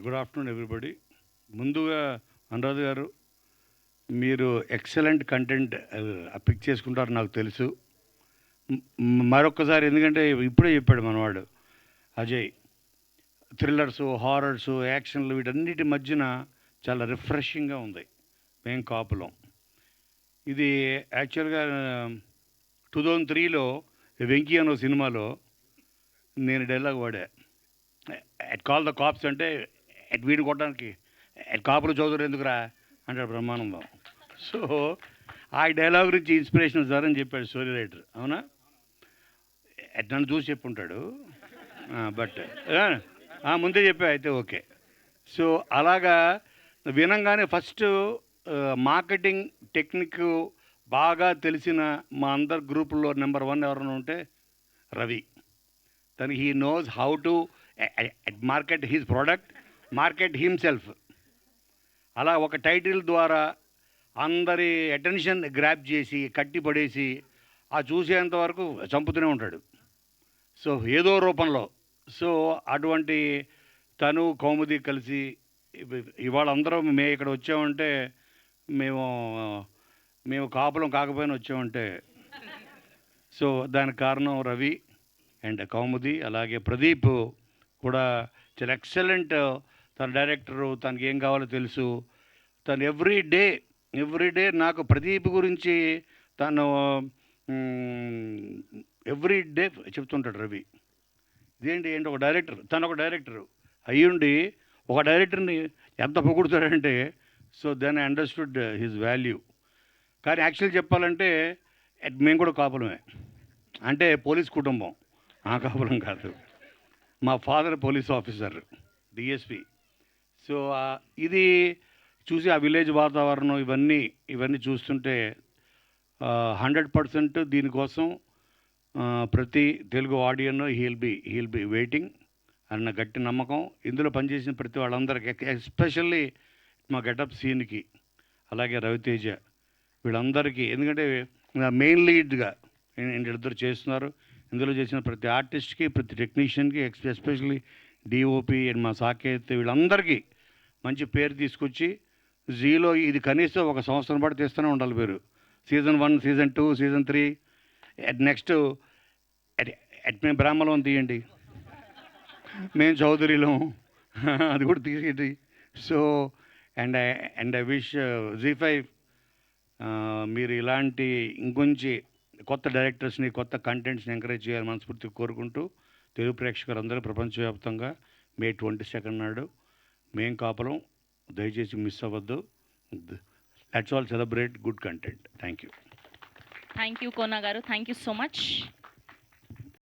Good afternoon everybody. ముందుగా అనురాధ్ గారు, మీరు ఎక్సలెంట్ కంటెంట్ పిక్ చేసుకుంటారు నాకు తెలుసు. మరొక్కసారి, ఎందుకంటే ఇప్పుడే చెప్పాడు మనవాడు అజయ్, థ్రిల్లర్సు, హారర్సు, యాక్షన్లు వీటన్నిటి మధ్యన చాలా రిఫ్రెషింగ్గా ఉంది. మేం కాపులం ఇది యాక్చువల్గా 2003లో వెంకీ అనే సినిమాలో నేను డైలాగ్ వాడా, ఎట్ కాల్ ద కాప్స్ అంటే ఎట్ వీడిని కొట్టడానికి ఎట్ కాపులు చౌదరి ఎందుకురా అంటాడు బ్రహ్మానందం. సో ఆ డైలాగ్ గురించి ఇన్స్పిరేషన్ సార్ అని చెప్పాడు స్టోరీ రైటర్. అవునా? ఎట్ నన్ను చూసి చెప్పుంటాడు, బట్ ముందే చెప్పా అయితే ఓకే. సో అలాగా వినంగానే ఫస్ట్ మార్కెటింగ్ టెక్నిక్ బాగా తెలిసిన మా అందరి గ్రూపుల్లో నెంబర్ 1 ఎవరైనా ఉంటే రవి. తను he knows how to market his product, market himself. అలా ఒక టైటిల్ ద్వారా అందరి అటెన్షన్ గ్రాప్ చేసి కట్టిపడేసి ఆ చూసేంత వరకు చంపుతూనే ఉంటాడు. సో ఏదో రూపంలో. సో అటువంటి తను కౌముది కలిసి ఇవాళ అందరం ఇక్కడ వచ్చామంటే మేము కాపులం కాకపోయినా వచ్చామంటే సో దానికి కారణం రవి అండ్ కౌముది. అలాగే ప్రదీప్ కూడా చాలా ఎక్సలెంట్. తన డైరెక్టరు, తనకి ఏం కావాలో తెలుసు. తను ఎవ్రీ డే నాకు ప్రదీప్ గురించి తను ఎవ్రీ డే చెప్తుంటాడు రవి. ఏంటి ఒక డైరెక్టర్, తను ఒక డైరెక్టరు అయ్యుండి ఒక డైరెక్టర్ని ఎంత పొగుడుతాడంటే, so then I understood his value. కానీ యాక్చువల్ చెప్పాలంటే మేము కూడా కాపులమే, అంటే పోలీస్ కుటుంబం. ఆ కాపులం కాదు, మా father police officer, DSP. So ఇది చూసి ఆ విలేజ్ వాతావరణం ఇవన్నీ చూస్తుంటే 100% దీనికోసం ప్రతి తెలుగు ఆడియన్ హీల్ బి వెయిటింగ్ అన్న గట్టి నమ్మకం. ఇందులో పనిచేసిన ప్రతి వాళ్ళందరికీ, ఎస్పెషల్లీ మా గెటప్ సీన్కి, అలాగే రవితేజ, వీళ్ళందరికీ. ఎందుకంటే మెయిన్ లీడ్గా వీళ్ళిద్దరు చేస్తున్నారు. ఇందులో చేసిన ప్రతి ఆర్టిస్ట్కి, ప్రతి టెక్నీషియన్కి, ఎస్పెషల్లీ డిఓపి అండ్ మా సాకేత్, వీళ్ళందరికీ మంచి పేరు తీసుకొచ్చి జీలో ఇది కనీసం 1 సంవత్సరం పాటు తీస్తూనే ఉండాలి పేరు. సీజన్ 1, సీజన్ 2, సీజన్ 3, నెక్స్ట్ మేము బ్రాహ్మణం తీయండి, మేము చౌదరిలో అది కూడా తీసేయండి. సో అండ్ ఐ విష్ జీ5 మీరు ఇలాంటి ఇంకొంచెం కొత్త డైరెక్టర్స్ని, కొత్త కంటెంట్స్ని ఎంకరేజ్ చేయాలని మనస్ఫూర్తిగా కోరుకుంటూ, తెలుగు ప్రేక్షకులందరూ ప్రపంచవ్యాప్తంగా మే 22 నాడు మేం కాపులం దయచేసి మిస్ అవ్వద్దు. Let's all celebrate good content. Thank you Kona garu. Thank you so much.